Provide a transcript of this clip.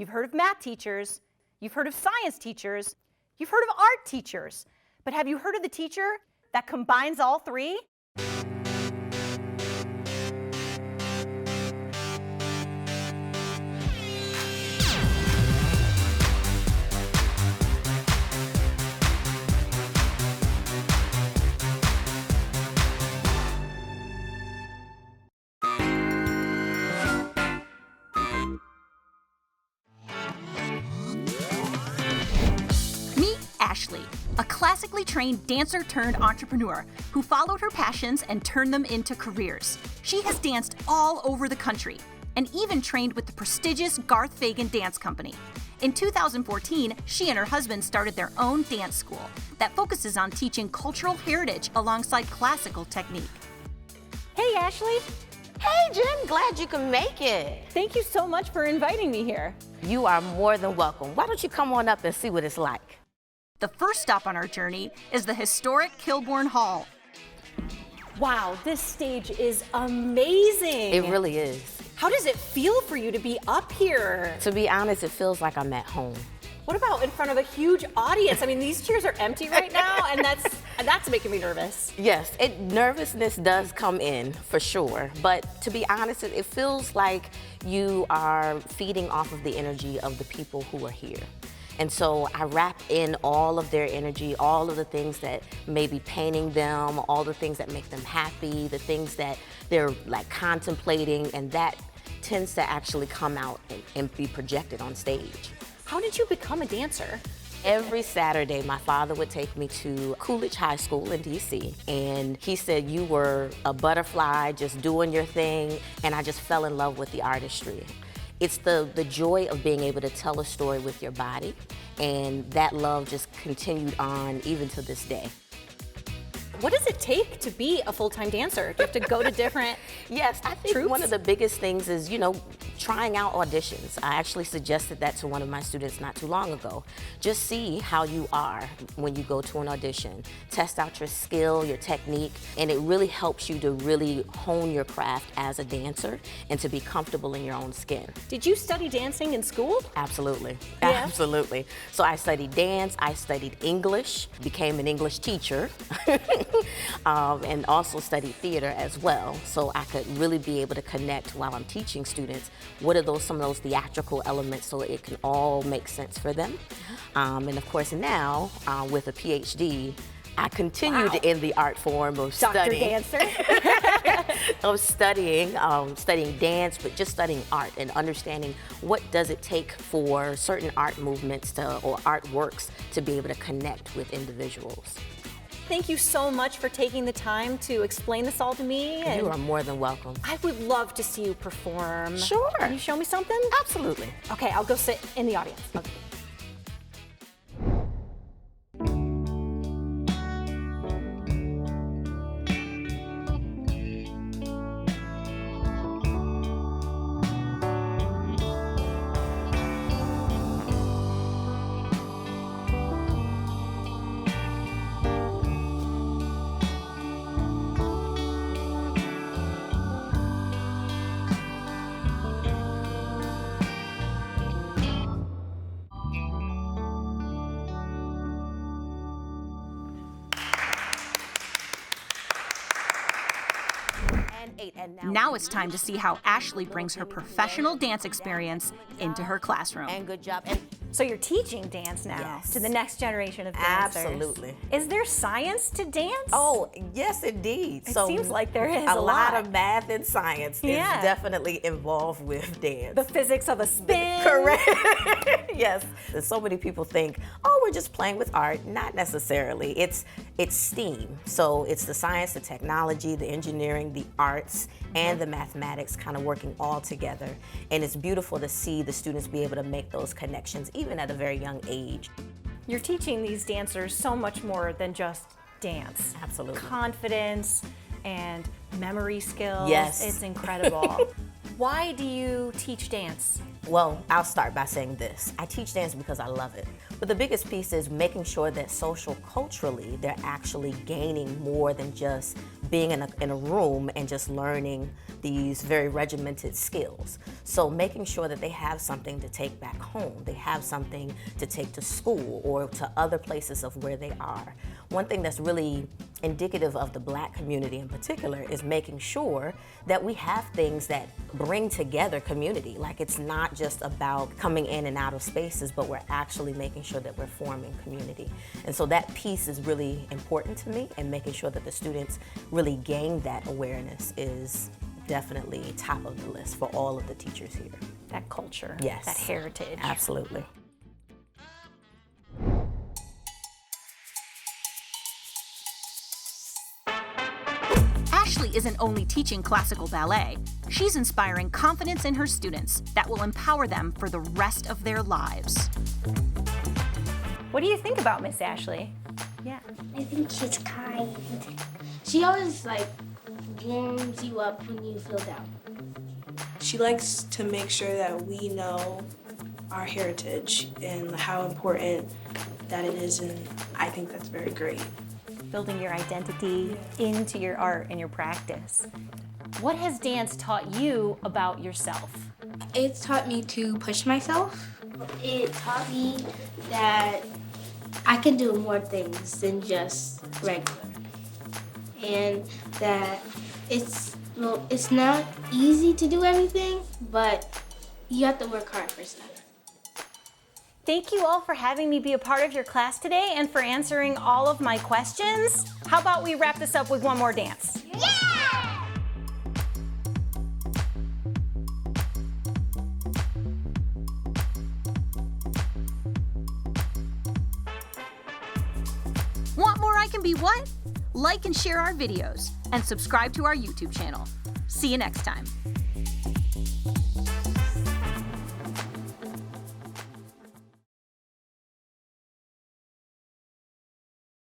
You've heard of math teachers, you've heard of science teachers, you've heard of art teachers, but have you heard of the teacher that combines all three? Meet Ashley, a classically trained dancer turned entrepreneur who followed her passions and turned them into careers. She has danced all over the country and even trained with the prestigious Garth Fagan Dance Company. In 2014, she and her husband started their own dance school that focuses on teaching cultural heritage alongside classical technique. Hey, Ashley. Hey, Jen, glad you can make it. Thank you so much for inviting me here. You are more than welcome. Why don't you come on up and see what it's like? The first stop on our journey is the historic Kilbourne Hall. Wow, this stage is amazing. It really is. How does it feel for you to be up here? To be honest, it feels like I'm at home. What about in front of a huge audience? I mean, these chairs are empty right now, and that's making me nervous. Yes, nervousness does come in for sure, but to be honest, it feels like you are feeding off of the energy of the people who are here. And so I wrap in all of their energy, all of the things that may be painting them, all the things that make them happy, the things that they're like contemplating, and that tends to actually come out and be projected on stage. How did you become a dancer? Every Saturday, my father would take me to Coolidge High School in DC, and he said you were a butterfly, just doing your thing, and I just fell in love with the artistry. It's the joy of being able to tell a story with your body, and that love just continued on even to this day. What does it take to be a full-time dancer? Do you have to go to different Yes, I think troupes? one of the biggest things is, trying out auditions. I actually suggested that to one of my students not too long ago. Just see how you are when you go to an audition. Test out your skill, your technique, and it really helps you to really hone your craft as a dancer and to be comfortable in your own skin. Did you study dancing in school? Absolutely, Yeah? absolutely. So I studied dance, I studied English, became an English teacher, and also studied theater as well. So I could really be able to connect while I'm teaching students. What are some of those theatrical elements so it can all make sense for them? And of course now, with a PhD, I continued in the art form of studying. Dr. Dancer. Of studying dance, but just studying art and understanding what does it take for certain art movements or artworks to be able to connect with individuals. Thank you so much for taking the time to explain this all to me. You are more than welcome. I would love to see you perform. Sure. Can you show me something? Absolutely. Okay, I'll go sit in the audience. Okay. Now it's time to see how Ashley brings her professional dance experience into her classroom. And good job. So you're teaching dance now Yes. to the next generation of dancers. Absolutely. Is there science to dance? Oh, yes, indeed. It seems like there is a a lot lot. of math and science Yeah. is definitely involved with dance. The physics of a spin. Correct. Yes. So many people think, oh, we're just playing with art. Not necessarily. It's STEAM. So it's the science, the technology, the engineering, the arts, and the mathematics kind of working all together. And it's beautiful to see the students be able to make those connections, even at a very young age. You're teaching these dancers so much more than just dance. Absolutely. Confidence and memory skills. Yes. It's incredible. Why do you teach dance? Well, I'll start by saying this. I teach dance because I love it. But the biggest piece is making sure that social culturally, they're actually gaining more than just being in a room and just learning these very regimented skills. So making sure that they have something to take back home, they have something to take to school or to other places of where they are. One thing that's really indicative of the Black community in particular is making sure that we have things that bring together community. Like, it's not just about coming in and out of spaces, but we're actually making sure that we're forming community. And so that piece is really important to me, and making sure that the students really gain that awareness is definitely top of the list for all of the teachers here. That culture, yes, that heritage. Absolutely. Ashley isn't only teaching classical ballet, she's inspiring confidence in her students that will empower them for the rest of their lives. What do you think about Miss Ashley? Yeah. I think she's kind. She always warms you up when you feel down. She likes to make sure that we know our heritage and how important that it is, and I think that's very great. Building your identity into your art and your practice. What has dance taught you about yourself? It taught me to push myself. It taught me that I can do more things than just regular. And that it's not easy to do everything, but you have to work hard for stuff. Thank you all for having me be a part of your class today and for answering all of my questions. How about we wrap this up with one more dance? Yeah! Want more I Can Be What? Like and share our videos and subscribe to our YouTube channel. See you next time.